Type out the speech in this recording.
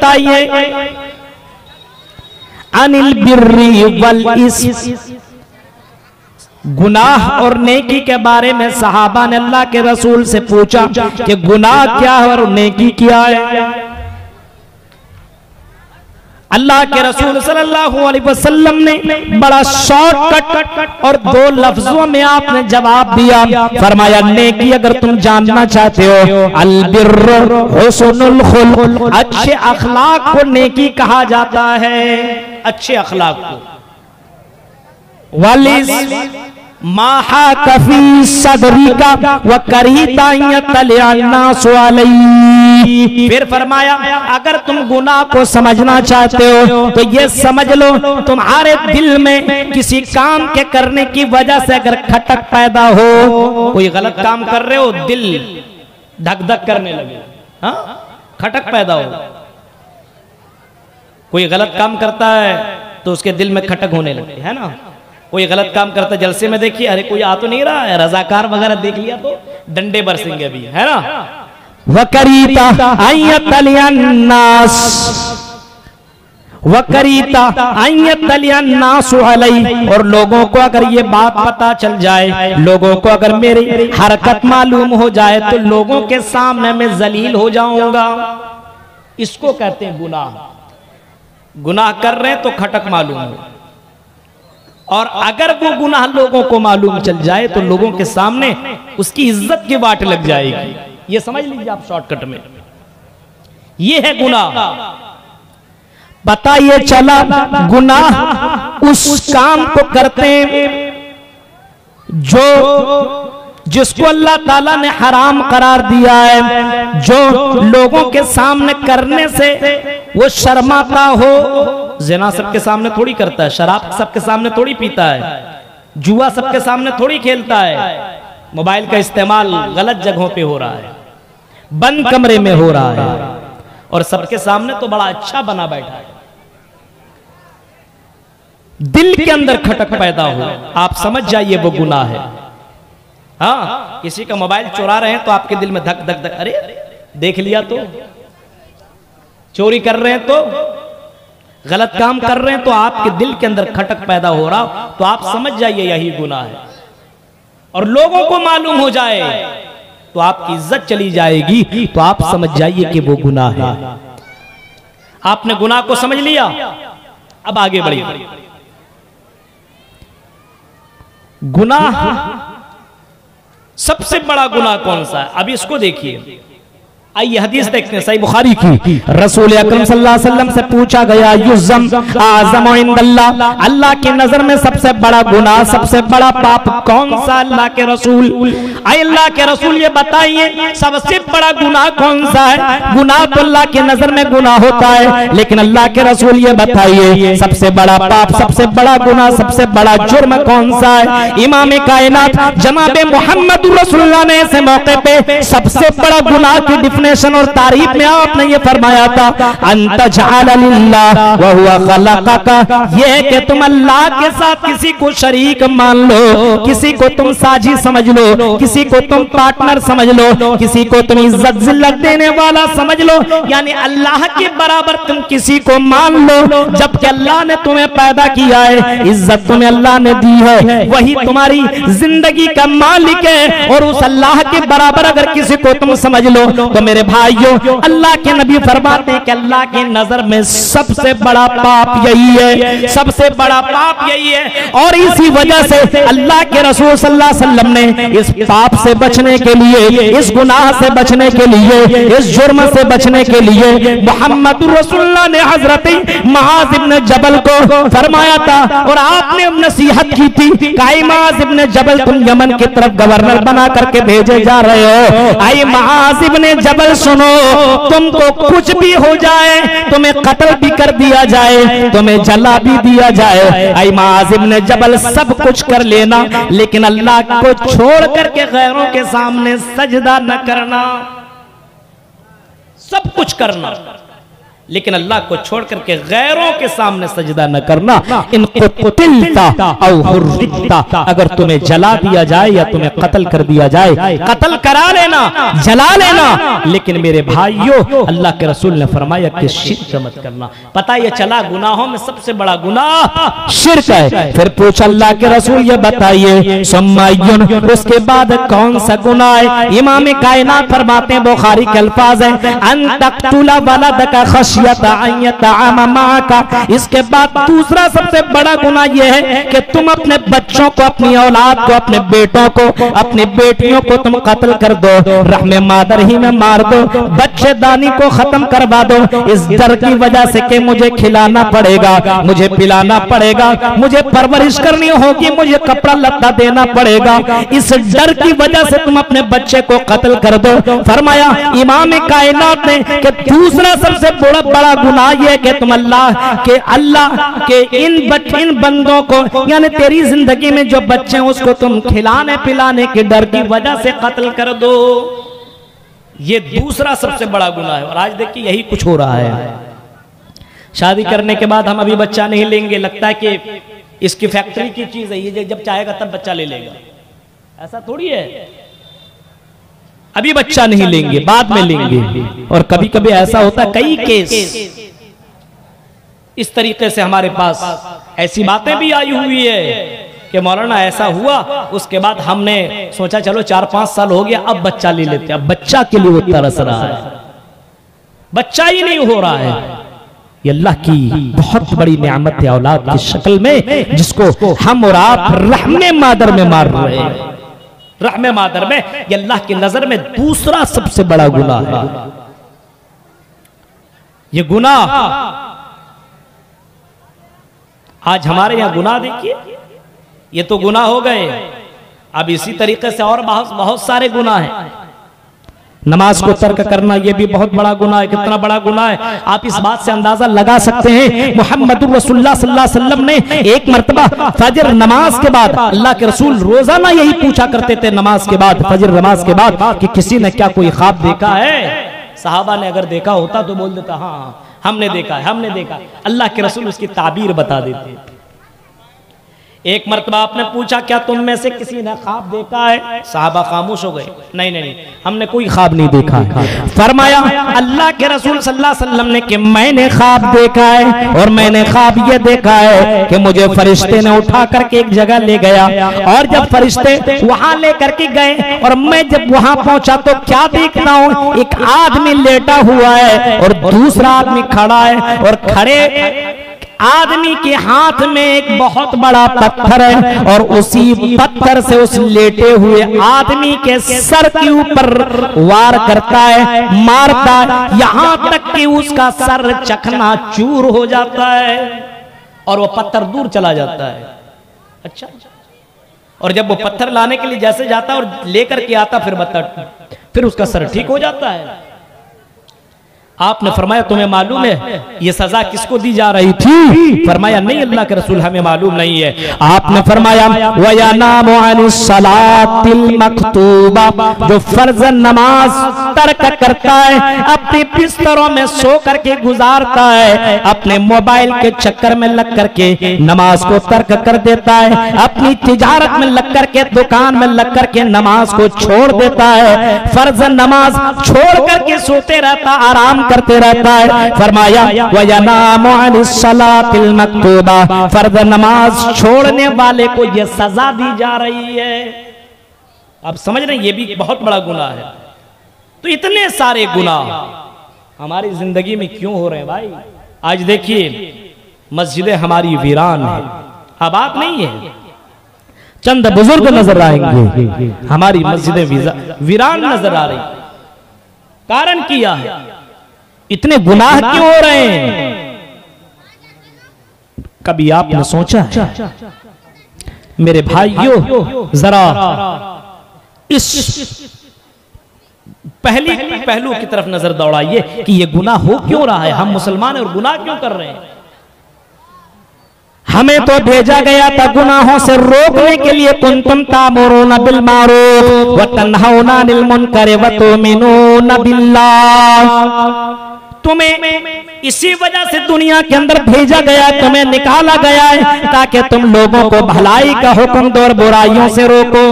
बताइए अनिल बिर्री वल इस्म, गुनाह और नेकी के बारे में सहाबा ने अल्लाह के रसूल से पूछा कि गुनाह क्या है और नेकी क्या है। अल्लाह के रसूल सल्लल्लाहु अलैहि वसल्लम ने बड़ा शॉर्टकट और 2 लफ्जों में आपने जवाब दिया। फरमाया नेकी अगर तुम जानना चाहते हो, अल बिर्र हुस्नुल खुल्क, अच्छे अखलाक को नेकी कहा जाता है, अच्छे अखलाक को। वालिस माहा कफी सदरी का व करीता यतलन्नासु अलैहि। फिर फरमाया अगर तुम गुनाह को समझना चाहते हो तो ये समझ लो तुम्हारे दिल में किसी काम के करने की वजह से अगर खटक पैदा हो, कोई गलत काम कर रहे हो, दिल धक धक करने लगे, हाँ खटक पैदा हो, कोई गलत काम करता है तो उसके दिल में खटक होने लगती है ना। कोई गलत काम करता है, जलसे में देखिए अरे कोई आ तो नहीं रहा है, रजाकार वगैरह देख लिया तो डंडे बरसेंगे अभी, है ना। वकरीता अयतलियन्नास, वकरीता अयतलियन्नासु अलैहि, और लोगों को अगर ये बात पता चल जाए, लोगों को अगर मेरी हरकत मालूम हो जाए तो लोगों के सामने मैं जलील हो जाऊंगा। इसको कहते हैं गुनाह। गुनाह कर रहे हैं तो खटक मालूम हो, और अगर वो गुनाह लोगों को मालूम चल जाए तो लोगों के सामने उसकी इज्जत की वाट लग जाएगी। ये समझ लीजिए आप शॉर्टकट में, ये है गुनाह। पता ये चला गुनाह उस काम को करते हैं जो जिसको अल्लाह ताला ने हराम करार दिया है, जो लोगों के सामने करने से वो शर्माता हो। ज़िना सबके सामने थोड़ी करता है, शराब सबके सामने थोड़ी पीता है, जुआ सबके सामने थोड़ी खेलता है, मोबाइल का इस्तेमाल गलत जगहों पे हो रहा है, बंद कमरे में हो रहा है, और सबके सामने तो बड़ा अच्छा बना बैठा है। दिल के अंदर खटक पैदा हो, आप समझ जाइए वो गुनाह है। हाँ, किसी का मोबाइल चुरा रहे हैं तो आपके दिल में धक धक धक, अरे देख लिया तो, चोरी कर रहे हैं तो, गलत काम कर रहे हैं तो आपके दिल के अंदर खटक पैदा हो रहा, तो आप समझ जाइए यही गुनाह है। और लोगों को मालूम हो जाए तो आपकी इज्जत चली जाएगी, तो आप समझ जाइए कि वो गुनाह है। आपने गुनाह को समझ लिया, अब आगे बढ़िए। गुनाह सबसे बड़ा गुनाह कौन सा है, अभी इसको देखिए। आइए हदीस देखते हैं, सही बुखारी की। रसूल अकरम सल्लल्लाहु अलैहि वसल्लम से पूछा गया युज़म आज़म इंदल्लाह, अल्लाह की नजर में सबसे बड़ा गुनाह, सबसे बड़ा पाप कौन सा अल्लाह के रसूल? अल्लाह के रसूल ये बताइए सबसे बड़ा गुनाह कौन सा है? गुनाह तो अल्लाह की नजर में गुनाह होता है, लेकिन अल्लाह के रसूल ये बताइए सबसे बड़ा पाप, सबसे बड़ा गुनाह, सबसे बड़ा जुर्म कौन सा है? इमाम कायनात जनाब मोहम्मद रसूलुल्लाह ने ऐसे मौके पे सबसे बड़ा गुनाह की और तारीफ में आपने ये फरमाया था, अंत जअल लिल्लाह व हुवा खलक़का, ये है कि तुम अल्लाह के साथ किसी को शरीक मान लो, किसी को तुम साझी समझ लो, किसी को तुम पार्टनर समझ लो, किसी को तुम इज्जत जिल्लत देने वाला समझ लो, यानी अल्लाह के बराबर तुम किसी को मान लो। जबकि अल्लाह ने तुम्हें पैदा किया है, इज्जत तुम्हें अल्लाह ने दी है, वही तुम्हारी जिंदगी का मालिक है, और उस अल्लाह के बराबर अगर किसी को तुम समझ लो तो मेरे भाइयों अल्लाह के नबी फरमाते हैं कि अल्लाह की नजर में सबसे बड़ा पाप यही है, सबसे बड़ा पाप यही है। और इसी वजह से अल्लाह के रसूल सल्लल्लाहु अलैहि वसल्लम ने इस पाप से बचने के लिए, इस गुनाह से बचने के लिए, इस जुर्म से बचने के लिए मोहम्मद रसूलुल्लाह ने हजरत मुआज़ इब्न जबल को फरमाया था, और आपने नसीहत की थी, आई मुआज़ इब्न जबल तुम यमन की तरफ गवर्नर बना करके भेजे जा रहे हो, आई मुआज़ इब्न जबल सुनो, तुमको कुछ भी हो जाए, तुम्हें कत्ल भी कर दिया जाए, तुम्हें जला भी दिया जाए, आई मुआज़ इब्न जबल सब कुछ कर लेना, लेकिन अल्लाह को छोड़ करके गैरों के सामने सजदा न करना, सब कुछ करना लेकिन अल्लाह को छोड़ करके गैरों के सामने सजदा न करना। इन कुतिलता औ हुर्रिकता, अगर तुम्हें जला दिया जाए या तुम्हें कत्ल कर दिया जाए, कत्ल करा लेना, जला लेना, लेकिन मेरे भाइयों अल्लाह के रसूल ने फरमाया कि शिर्क मत करना। पता ये चला गुनाहों में सबसे बड़ा गुनाह शिर्क है। फिर पूछा अल्लाह के रसूल ये बताइए सम्मायुन, उसके बाद कौन सा गुनाह है? इमाम कायनात फरमाते हैं, बुखारी के अल्फाज है, अन तक़तुला वलदका खशियत अन यतअमा माका। इसके बाद दूसरा सबसे बड़ा गुनाह यह है कि तुम अपने बच्चों को, अपनी औलाद को, अपने बेटों को, अपनी बेटियों को तुम कत्ल कर दो, रहमे मादर ही में मार दो, बच्चेदानी को खत्म करवा दो, इस डर की वजह से कि मुझे खिलाना पड़ेगा, मुझे पिलाना पड़ेगा, मुझे परवरिश करनी होगी, मुझे कपड़ा लत्ता देना पड़ेगा, इस डर की वजह से तुम अपने बच्चे को कत्ल कर दो। फरमाया इमाम कायनात ने कि दूसरा सबसे बड़ा गुनाह यह कि तुम अल्लाह के इन बंदों को, यानी तेरी जिंदगी में जो बच्चे हैं उसको तुम खिलाने पिलाने के डर की वजह से कत्ल कर दो। ये दूसरा सबसे बड़ा गुनाह है। और आज देखिए यही कुछ हो रहा है। शादी करने के बाद हम अभी बच्चा नहीं लेंगे, लगता है कि इसकी फैक्ट्री की चीज है, ये जब चाहेगा तब बच्चा ले लेगा। ऐसा थोड़ी है, अभी बच्चा नहीं लेंगे, बाद में लेंगे। और कभी कभी ऐसा होता है, कई केस इस तरीके से हमारे पास ऐसी बातें भी आई हुई है कि मौलाना ऐसा हुआ, उसके बाद हमने सोचा चलो 4-5 साल हो गया, अब बच्चा ले लेते हैं। अब बच्चा के लिए वो तरस रहा है, बच्चा ही नहीं हो रहा है। ये अल्लाह की बहुत बड़ी नियामत है औलाद की शक्ल में, जिसको हम और आप रहमे मादर में मार रहे हैं। रहमे मादर में ये अल्लाह की नजर में दूसरा सबसे बड़ा गुनाह है। ये गुनाह आज हमारे यहां गुनाह देखिए, ये तो गुनाह हो गए, अब इसी तरीके से और बहुत सारे गुनाह हैं। नमाज को तर्क करना ये भी बहुत बड़ा गुनाह है। कितना बड़ा गुनाह है आप इस बात से अंदाजा लगा सकते हैं। मुहम्मदुर रसूलुल्लाह सल्लल्लाहु अलैहि वसल्लम ने एक मर्तबा फजर नमाज के बाद, अल्लाह के रसूल रोजाना यही पूछा करते थे नमाज के बाद, फजर नमाज के बाद, कि किसी ने क्या कोई ख्वाब देखा है? सहाबा ने अगर देखा होता तो बोल देता हाँ हमने देखा है, हमने देखा। अल्लाह के रसूल उसकी ताबीर बता देते। एक मर्तबा आपने पूछा क्या तुम में से किसी ने ख्वाब देखा है? साहबा खामोश हो गए, नहीं नहीं हमने कोई ख्वाब नहीं देखा है। फरमाया अल्लाह के रसूल सल्लल्लाहु अलैहि वसल्लम ने कि मैंने ख्वाब देखा है, और मैंने ख्वाब ये देखा है कि मुझे फरिश्ते ने उठा करके एक जगह ले गया, और जब फरिश्ते वहां ले करके गए और मैं जब वहां पहुंचा तो क्या देखता हूँ, एक आदमी लेटा हुआ है और दूसरा आदमी खड़ा है, और खड़े आदमी के हाथ में एक बहुत बड़ा पत्थर है, और उसी पत्थर से उस लेटे हुए आदमी के सर के ऊपर वार करता है, मारता है, यहां तक कि उसका सर चकनाचूर हो जाता है और वो पत्थर दूर चला जाता है। अच्छा, और जब वो पत्थर लाने के लिए जैसे जाता और लेकर के आता फिर उसका सर ठीक हो जाता है। आपने फरमाया तुम्हें मालूम है ये सजा किसको दी जा रही थी? फरमाया नहीं अल्लाह के रसूल हमें मालूम नहीं है। आपने फरमाया वयनामु अनिस सलातिल मक्तूबा, जो फर्ज नमाज तर्क करता है, अपने बिस्तरों में सो करके गुजारता है, अपने मोबाइल के चक्कर में लग करके नमाज को तर्क कर देता है, अपनी तिजारत में लग करके, दुकान में लग करके नमाज को छोड़ देता है, फर्ज नमाज छोड़ करके सोते रहता, आराम करते रहता है। फरमाया वयनामु अनिस सलातिल मक्तूबा, फर्ज नमाज छोड़ने वाले को यह सजा दी जा रही है। आप समझ रहे हैं ये भी बहुत बड़ा गुनाह है। तो इतने सारे गुनाह हमारी जिंदगी में क्यों हो रहे हैं भाई? आज देखिए मस्जिदें हमारी वीरान है, आबाद नहीं है। चंद बुजुर्ग नजर आएंगे, हमारी मस्जिदें वीरान नजर आ रही। कारण किया है, इतने गुनाह क्यों हो रहे हैं? कभी आपने सोचा है? मेरे भाइयों जरा इस पहलू की तरफ नजर दौड़ाइए कि ये गुनाह हो क्यों रहा है। हम मुसलमान हैं और गुनाह क्यों कर रहे हैं? हमें तो भेजा गया था गुनाहों से रोकने के लिए, कुंतुम तामुरूना बिल मारूफ व तन्हौना अनिल मुनकर व तुमिनूना बिल्लाह। तुम्हें इसी वजह से दुनिया के अंदर भेजा गया, तुम्हें निकाला गया है ताकि तुम लोगों को भलाई का हुक्म दो और बुराइयों से रोको।